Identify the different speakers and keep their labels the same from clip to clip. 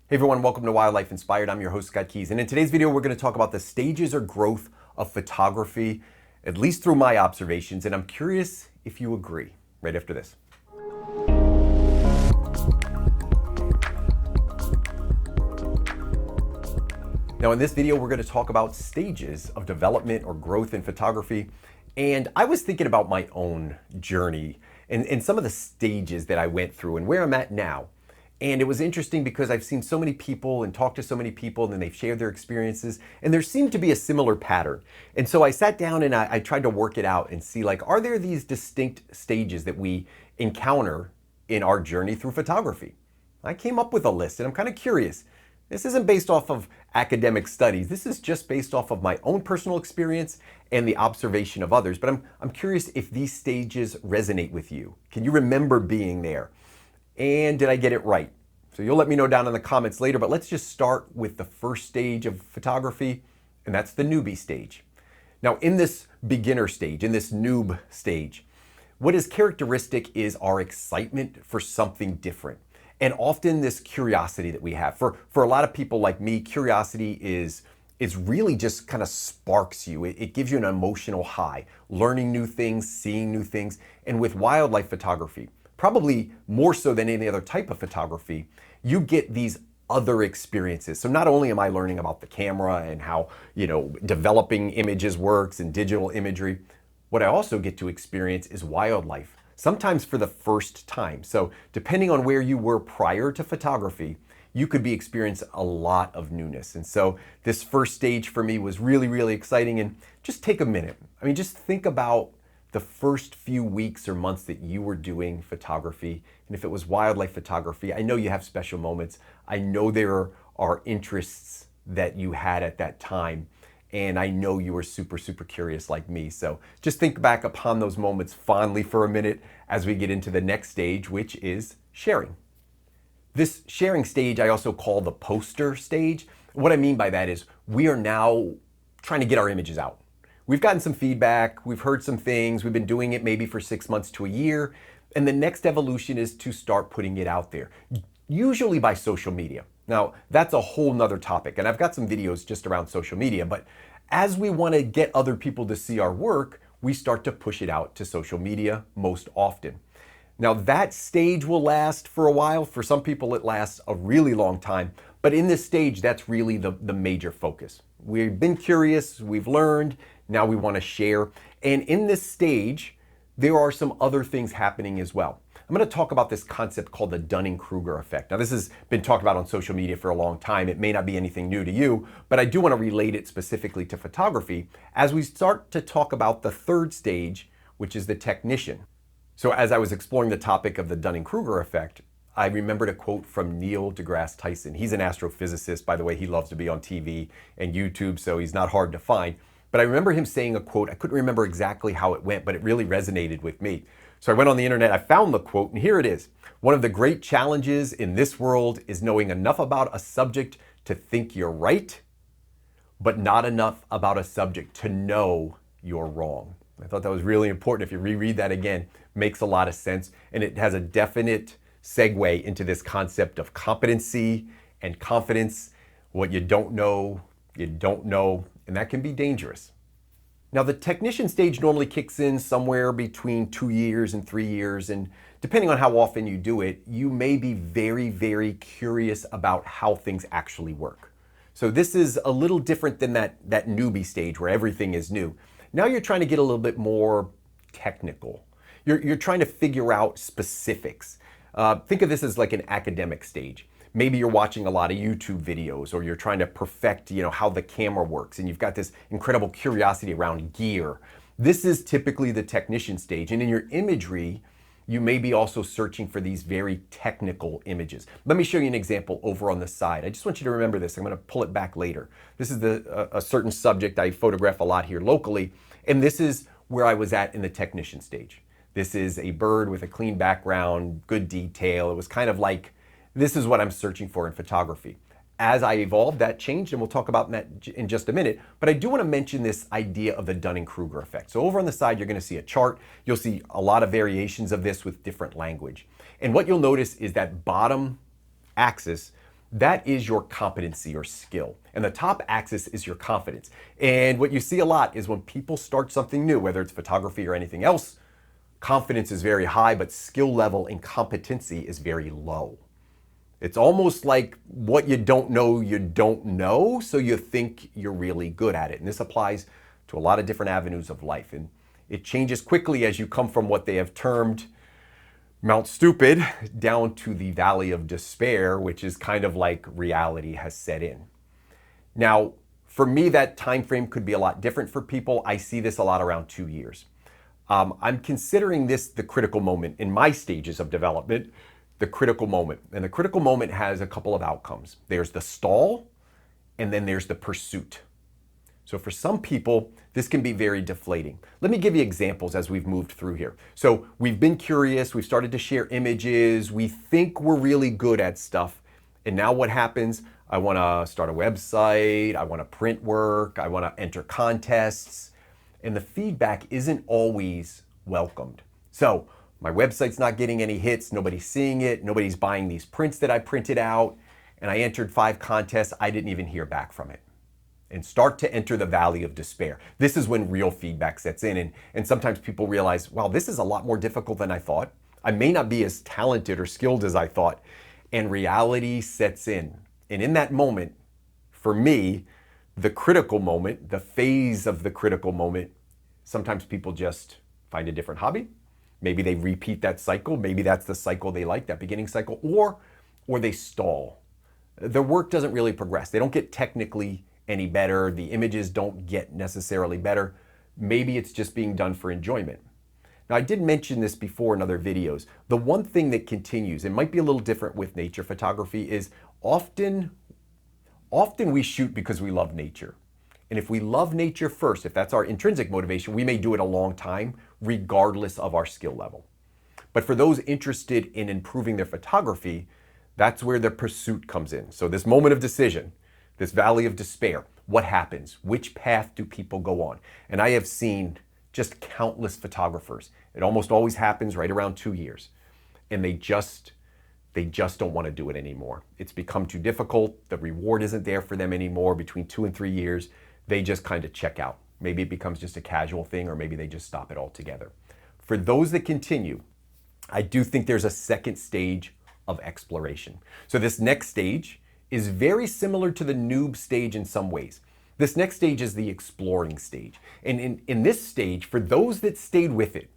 Speaker 1: Hey everyone, welcome to Wildlife Inspired. I'm your host, Scott Keys. And in today's video, we're going to talk about the stages or growth of photography, at least through my observations. And I'm curious if you agree right after this. Now in this video, we're going to talk about stages of development or growth in photography. And I was thinking about my own journey and some of the stages that I went through and where I'm at now. And it was interesting because I've seen so many people and talked to so many people and then they've shared their experiences and there seemed to be a similar pattern. And so I sat down and I tried to work it out and see, like, are there these distinct stages that we encounter in our journey through photography? I came up with a list and I'm kind of curious. This isn't based off of academic studies. This is just based off of my own personal experience and the observation of others. But I'm curious if these stages resonate with you. Can you remember being there? And did I get it right? So you'll let me know down in the comments later, but let's just start with the first stage of photography, and that's the newbie stage. Now in this beginner stage, in this noob stage, what is characteristic is our excitement for something different. And often this curiosity that we have. For a lot of people like me, curiosity is really just kind of sparks you. It gives you an emotional high, learning new things, seeing new things. And with wildlife photography, probably more so than any other type of photography, you get these other experiences. So not only am I learning about the camera and how, developing images works and digital imagery, what I also get to experience is wildlife, sometimes for the first time. So depending on where you were prior to photography, you could be experiencing a lot of newness. And so this first stage for me was really, really exciting. And just take a minute. Just think about the first few weeks or months that you were doing photography. And if it was wildlife photography, I know you have special moments. I know there are interests that you had at that time. And I know you were super, super curious like me. So just think back upon those moments fondly for a minute as we get into the next stage, which is sharing. This sharing stage I also call the poster stage. What I mean by that is we are now trying to get our images out. We've gotten some feedback, we've heard some things, we've been doing it maybe for 6 months to a year, and the next evolution is to start putting it out there, usually by social media. Now, that's a whole nother topic, and I've got some videos just around social media, but as we want to get other people to see our work, we start to push it out to social media most often. Now, that stage will last for a while. For some people, it lasts a really long time, but in this stage, that's really the major focus. We've been curious, we've learned, now we want to share. And in this stage, there are some other things happening as well. I'm going to talk about this concept called the Dunning-Kruger effect. Now, this has been talked about on social media for a long time. It may not be anything new to you, but I do want to relate it specifically to photography as we start to talk about the third stage, which is the technician. So as I was exploring the topic of the Dunning-Kruger effect, I remembered a quote from Neil deGrasse Tyson. He's an astrophysicist. By the way, he loves to be on TV and YouTube, so he's not hard to find. But I remember him saying a quote. I couldn't remember exactly how it went, but it really resonated with me. So I went on the internet, I found the quote, and here it is. One of the great challenges in this world is knowing enough about a subject to think you're right, but not enough about a subject to know you're wrong. I thought that was really important. If you reread that again, makes a lot of sense. And it has a definite segue into this concept of competency and confidence. What you don't know, and that can be dangerous. Now, the technician stage normally kicks in somewhere between 2 years and 3 years, and depending on how often you do it, you may be very, very curious about how things actually work. So this is a little different than that newbie stage where everything is new. Now you're trying to get a little bit more technical. You're trying to figure out specifics. Think of this as like an academic stage. Maybe you're watching a lot of YouTube videos or you're trying to perfect, how the camera works and you've got this incredible curiosity around gear. This is typically the technician stage. And in your imagery, you may be also searching for these very technical images. Let me show you an example over on the side. I just want you to remember this. I'm going to pull it back later. This is a certain subject I photograph a lot here locally, and this is where I was at in the technician stage. This is a bird with a clean background, good detail. It was kind of like, this is what I'm searching for in photography. As I evolved, that changed, and we'll talk about that in just a minute. But I do want to mention this idea of the Dunning-Kruger effect. So over on the side, you're going to see a chart. You'll see a lot of variations of this with different language. And what you'll notice is that bottom axis, that is your competency or skill. And the top axis is your confidence. And what you see a lot is when people start something new, whether it's photography or anything else, confidence is very high, but skill level and competency is very low. It's almost like what you don't know, so you think you're really good at it. And this applies to a lot of different avenues of life. And it changes quickly as you come from what they have termed Mount Stupid down to the Valley of Despair, which is kind of like reality has set in. Now, for me, that time frame could be a lot different for people. I see this a lot around 2 years. I'm considering this the critical moment in my stages of development, the critical moment. And the critical moment has a couple of outcomes. There's the stall, and then there's the pursuit. So for some people, this can be very deflating. Let me give you examples as we've moved through here. So we've been curious, we've started to share images, we think we're really good at stuff. And now what happens? I wanna start a website, I wanna print work, I wanna enter contests, and the feedback isn't always welcomed. So my website's not getting any hits, nobody's seeing it, nobody's buying these prints that I printed out, and I entered 5 contests, I didn't even hear back from it. And start to enter the valley of despair. This is when real feedback sets in, and sometimes people realize, wow, this is a lot more difficult than I thought. I may not be as talented or skilled as I thought, and reality sets in. And in that moment, for me, the critical moment, the phase of the critical moment, sometimes people just find a different hobby. Maybe they repeat that cycle. Maybe that's the cycle they like, that beginning cycle, or they stall. Their work doesn't really progress. They don't get technically any better. The images don't get necessarily better. Maybe it's just being done for enjoyment. Now, I did mention this before in other videos. The one thing that continues, it might be a little different with nature photography, is often we shoot because we love nature. And if we love nature first, if that's our intrinsic motivation, we may do it a long time, regardless of our skill level. But for those interested in improving their photography, that's where the pursuit comes in. So this moment of decision, this valley of despair, what happens? Which path do people go on? And I have seen just countless photographers. It almost always happens right around 2 years. And they just don't want to do it anymore. It's become too difficult. The reward isn't there for them anymore. Between 2 and 3 years, they just kind of check out. Maybe it becomes just a casual thing, or maybe they just stop it altogether. For those that continue, I do think there's a second stage of exploration. So this next stage is very similar to the noob stage in some ways. This next stage is the exploring stage. And in this stage, for those that stayed with it,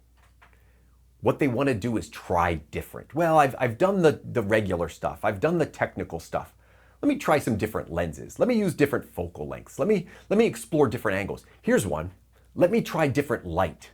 Speaker 1: what they want to do is try different. Well, I've done the regular stuff. I've done the technical stuff. Let me try some different lenses. Let me use different focal lengths. Let me explore different angles. Here's one. Let me try different light.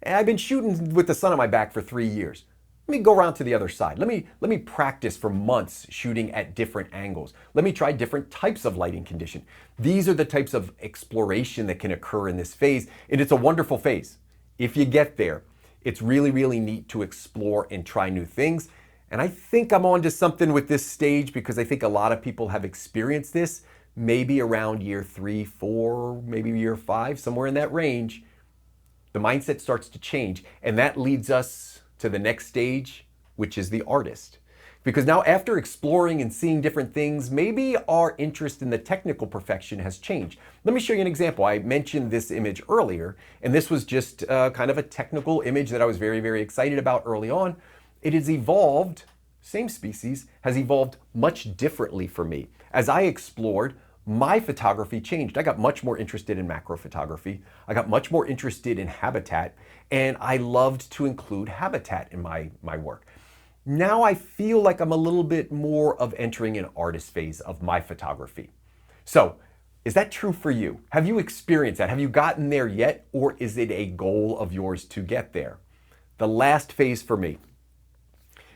Speaker 1: And I've been shooting with the sun on my back for 3 years. Let me go around to the other side. Let me practice for months shooting at different angles. Let me try different types of lighting condition. These are the types of exploration that can occur in this phase, and it's a wonderful phase. If you get there, it's really, really neat to explore and try new things. And I think I'm onto something with this stage, because I think a lot of people have experienced this maybe around year 3, 4, maybe year 5, somewhere in that range. The mindset starts to change, and that leads us to the next stage, which is the artist. Because now, after exploring and seeing different things, maybe our interest in the technical perfection has changed. Let me show you an example. I mentioned this image earlier, and this was just kind of a technical image that I was very, very excited about early on. It has evolved, same species, has evolved much differently for me. As I explored, my photography changed. I got much more interested in macro photography. I got much more interested in habitat, and I loved to include habitat in my work. Now I feel like I'm a little bit more of entering an artist phase of my photography. So, is that true for you? Have you experienced that? Have you gotten there yet? Or is it a goal of yours to get there? The last phase for me,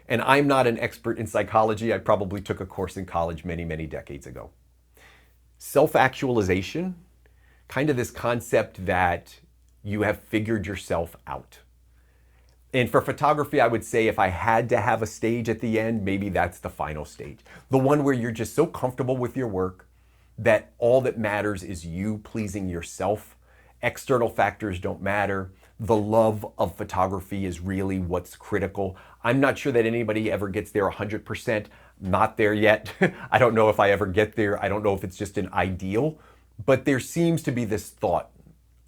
Speaker 1: and I'm not an expert in psychology. I probably took a course in college many, many decades ago. Self-actualization, kind of this concept that you have figured yourself out. And for photography, I would say if I had to have a stage at the end, maybe that's the final stage. The one where you're just so comfortable with your work that all that matters is you pleasing yourself. External factors don't matter. the love of photography is really what's critical. I'm not sure that anybody ever gets there 100%. Not there yet. I don't know if I ever get there. I don't know if it's just an ideal, but there seems to be this thought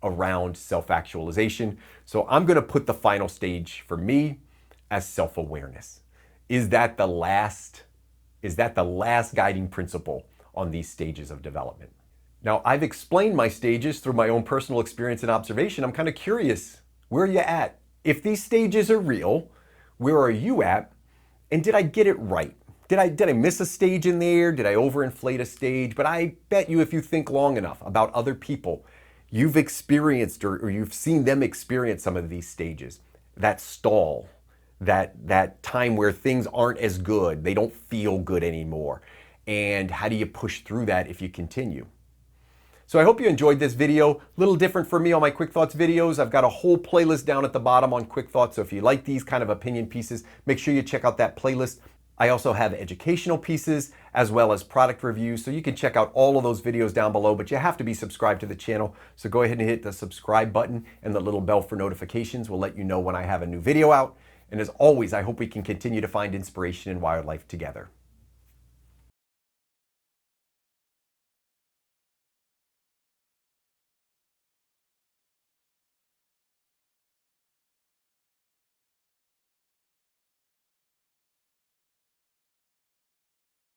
Speaker 1: around self-actualization. So I'm going to put the final stage for me as self-awareness. Is that the last guiding principle on these stages of development? Now, I've explained my stages through my own personal experience and observation. I'm kind of curious, where are you at? If these stages are real, where are you at? And did I get it right? Did I miss a stage in there? Did I overinflate a stage? But I bet you if you think long enough about other people, you've experienced or you've seen them experience some of these stages. That stall, that time where things aren't as good, they don't feel good anymore. And how do you push through that if you continue? So I hope you enjoyed this video. A little different for me on my Quick Thoughts videos. I've got a whole playlist down at the bottom on Quick Thoughts. So if you like these kind of opinion pieces, make sure you check out that playlist. I also have educational pieces as well as product reviews. So you can check out all of those videos down below, but you have to be subscribed to the channel. So go ahead and hit the subscribe button, and the little bell for notifications will let you know when I have a new video out. And as always, I hope we can continue to find inspiration in wildlife together.